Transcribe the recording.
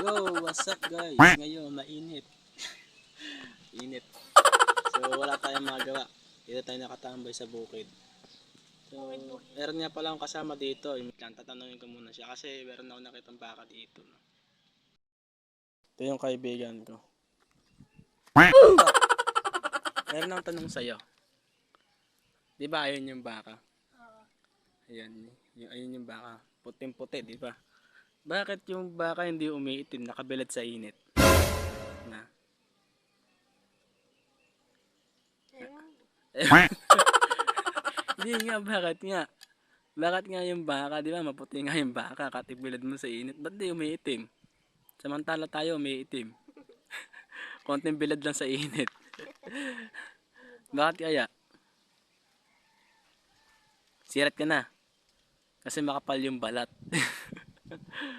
Yo, what's up guys? Ngayon, mainit. Init. So, wala tayong magawa. Dito tayo nakatambay sa bukid. So, meron nga pala akong kasama dito. Tatanungin ko muna siya kasi meron ako nakitang baka dito. No? Ito yung kaibigan ko. Meron akong tanong sa'yo. Di ba ayun yung baka? Ayan, ayun yung baka. Puting-puti, di ba? Bakit yung baka hindi umiitim, nakabilad sa init? Na. Hindi nga, bakit nga? Bakit nga yung baka, di ba? Maputi nga yung baka, katibilad mo sa init. Ba't di umiitim? Samantala tayo umiitim. Konting bilad lang sa init. Bakit kaya? Sirat ka na. Kasi makapal yung balat.